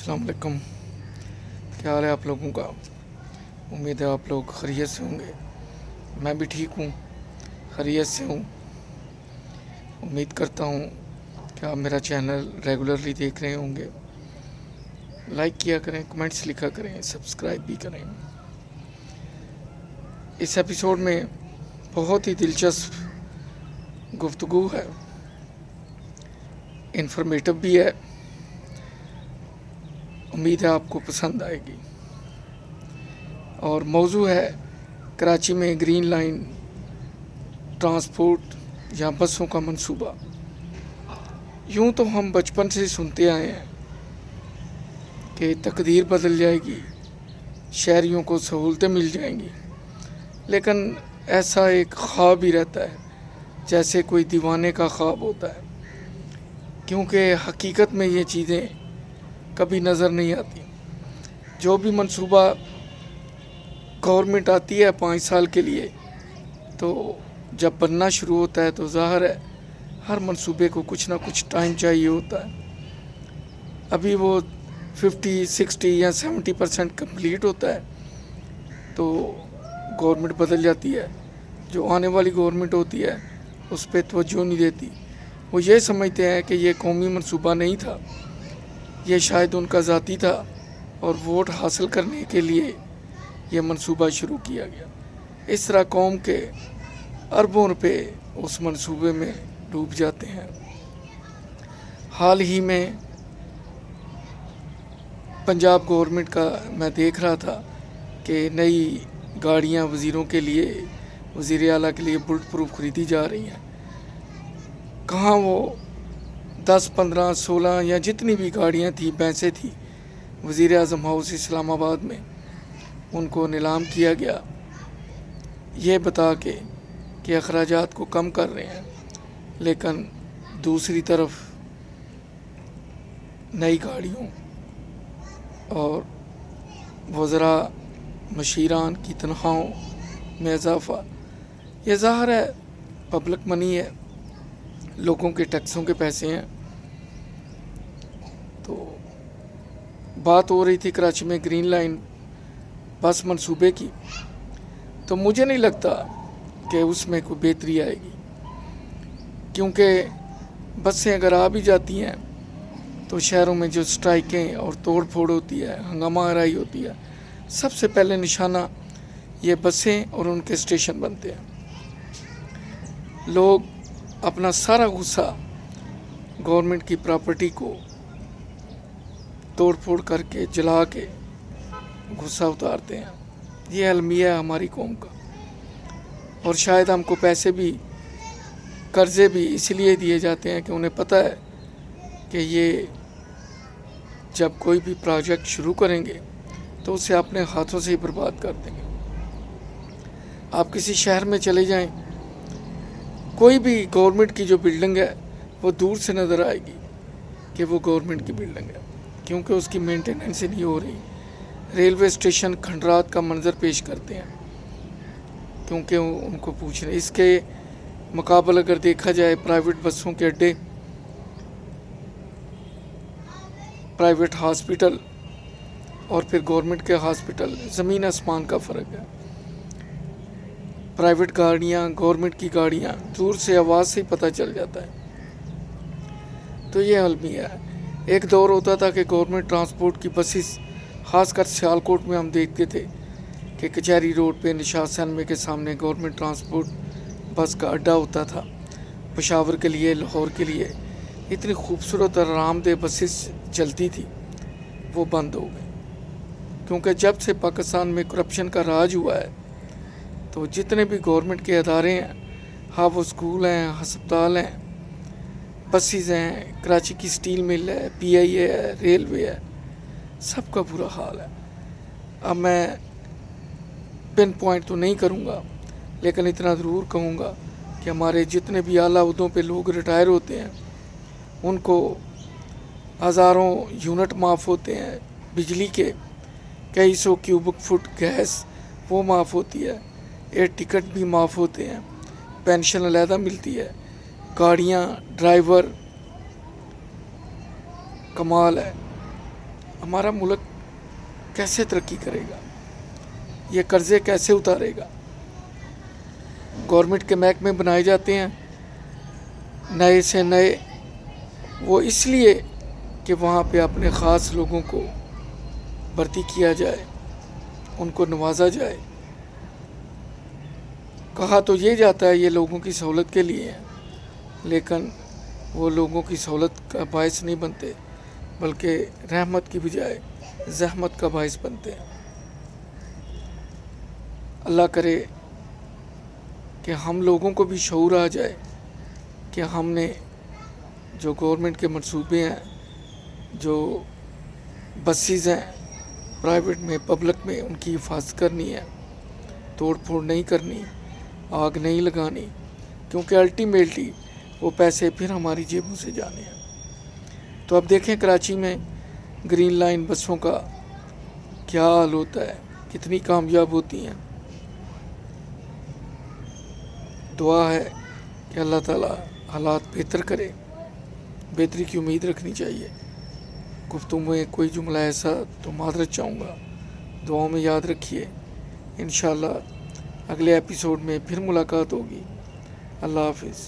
अस्सलाम वालेकुम। क्या हाल है आप लोगों का? उम्मीद है आप लोग खैरियत से होंगे। मैं भी ठीक हूँ, खैरियत से हूँ। उम्मीद करता हूँ कि आप मेरा चैनल रेगुलरली देख रहे होंगे। लाइक किया करें, कमेंट्स लिखा करें, सब्सक्राइब भी करें। इस एपिसोड में बहुत ही दिलचस्प गुफ्तगू है, इन्फॉर्मेटिव भी है। उम्मीद है आपको पसंद आएगी। और मौजू है कराची में ग्रीन लाइन ट्रांसपोर्ट या बसों का मंसूबा। यूँ तो हम बचपन से सुनते आए हैं कि तकदीर बदल जाएगी, शहरियों को सहूलतें मिल जाएंगी, लेकिन ऐसा एक ख्वाब ही रहता है, जैसे कोई दीवाने का ख्वाब होता है, क्योंकि हकीकत में ये चीज़ें कभी नज़र नहीं आती। जो भी मंसूबा गवर्नमेंट आती है 5 साल के लिए, तो जब बनना शुरू होता है तो ज़ाहिर है हर मंसूबे को कुछ ना कुछ टाइम चाहिए होता है। अभी वो 50, 60 या 70% कंप्लीट होता है तो गवर्नमेंट बदल जाती है। जो आने वाली गवर्नमेंट होती है उस पर तवज्जो नहीं देती। वो ये समझते हैं कि ये कौमी मंसूबा नहीं था, ये शायद उनका ज़ाती था और वोट हासिल करने के लिए ये मंसूबा शुरू किया गया। इस तरह कौम के अरबों रुपए उस मंसूबे में डूब जाते हैं। हाल ही में पंजाब गवर्नमेंट का मैं देख रहा था कि नई गाड़ियां वज़ीरों के लिए, वज़ीर आला के लिए बुलेट प्रूफ खरीदी जा रही हैं। कहाँ वो 10, 15, 16 या जितनी भी गाड़ियां थी, भैंसें थी, वज़ीर आज़म हाउस इस्लामाबाद में उनको नीलाम किया गया, ये बता के कि अखराजात को कम कर रहे हैं। लेकिन दूसरी तरफ नई गाड़ियों और वज़रा मशीरान की तनख्वाहों में इजाफ़ा, ये ज़ाहिर है पब्लिक मनी है, लोगों के टैक्सों के पैसे हैं। तो बात हो रही थी कराची में ग्रीन लाइन बस मंसूबे की, तो मुझे नहीं लगता कि उसमें कोई बेहतरी आएगी, क्योंकि बसें अगर आ भी जाती हैं तो शहरों में जो स्ट्राइकें और तोड़ फोड़ होती है, हंगामा आराई होती है, सबसे पहले निशाना ये बसें और उनके स्टेशन बनते हैं। लोग अपना सारा गुस्सा गवर्नमेंट की प्रॉपर्टी को तोड़ फोड़ करके, जला के गुस्सा उतारते हैं। ये अलमिया है हमारी कौम का। और शायद हमको पैसे भी, कर्ज़े भी इसलिए दिए जाते हैं कि उन्हें पता है कि ये जब कोई भी प्रोजेक्ट शुरू करेंगे तो उसे अपने हाथों से ही बर्बाद कर देंगे। आप किसी शहर में चले जाएं, कोई भी गवर्नमेंट की जो बिल्डिंग है वो दूर से नज़र आएगी कि वो गवर्नमेंट की बिल्डिंग है, क्योंकि उसकी मेंटेनेंस नहीं हो रही। रेलवे स्टेशन खंडरात का मंजर पेश करते हैं, क्योंकि उनको पूछ रहे। इसके मुकाबले अगर देखा जाए, प्राइवेट बसों के अड्डे, प्राइवेट हॉस्पिटल और फिर गवर्नमेंट के हॉस्पिटल, ज़मीन आसमान का फ़र्क है। प्राइवेट गाड़ियाँ, गवर्नमेंट की गाड़ियाँ, दूर से आवाज़ से ही पता चल जाता है। तो ये अलमिया है। एक दौर होता था कि गवर्नमेंट ट्रांसपोर्ट की बसेस, ख़ासकर सियालकोट में हम देखते थे कि कचहरी रोड पे निशात सैनमे के सामने गवर्नमेंट ट्रांसपोर्ट बस का अड्डा होता था। पेशावर के लिए, लाहौर के लिए इतनी खूबसूरत और आरामदेह बसेस चलती थी, वो बंद हो गई। क्योंकि जब से पाकिस्तान में करप्शन का राज हुआ है, तो जितने भी गवर्नमेंट के अदारे हैं, हाँ वो स्कूल हैं, हस्पताल हैं, बसेस हैं, कराची की स्टील मिल है, PIA है, रेलवे है, सबका बुरा हाल है। अब मैं पिन पॉइंट तो नहीं करूँगा, लेकिन इतना ज़रूर कहूँगा कि हमारे जितने भी आला उहदों पे लोग रिटायर होते हैं, उनको हज़ारों यूनिट माफ़ होते हैं बिजली के, कई सौ क्यूबिक फुट गैस वो माफ़ होती है, एयर टिकट भी माफ़ होते हैं, पेंशन अलहदा मिलती है, गाड़ियाँ, ड्राइवर, कमाल है। हमारा मुल्क कैसे तरक्की करेगा, ये कर्ज़े कैसे उतारेगा। गवर्नमेंट के महकमे बनाए जाते हैं नए से नए, वो इसलिए कि वहाँ पे अपने ख़ास लोगों को भर्ती किया जाए, उनको नवाजा जाए। कहा तो ये जाता है ये लोगों की सहूलत के लिए है, लेकिन वो लोगों की सहूलत का बायस नहीं बनते, बल्कि रहमत की बजाय ज़हमत का बायस बनते हैं। अल्लाह करे कि हम लोगों को भी शऊर आ जाए कि हमने जो गवर्नमेंट के मंसूबे हैं, जो बसेस हैं प्राइवेट में पब्लिक में, उनकी हिफाजत करनी है, तोड़ फोड़ नहीं करनी, आग नहीं लगानी, क्योंकि अल्टीमेटली वो पैसे फिर हमारी जेबों से जाने हैं। तो अब देखें कराची में ग्रीन लाइन बसों का क्या हाल होता है, कितनी कामयाब होती हैं। दुआ है कि अल्लाह ताला हालात बेहतर करे, बेहतरी की उम्मीद रखनी चाहिए। गुफ्तगू में कोई जुमला ऐसा तो मादरत चाहूँगा, दुआओं में याद रखिए। इंशाअल्लाह अगले एपिसोड में फिर मुलाकात होगी। अल्लाह हाफिज़।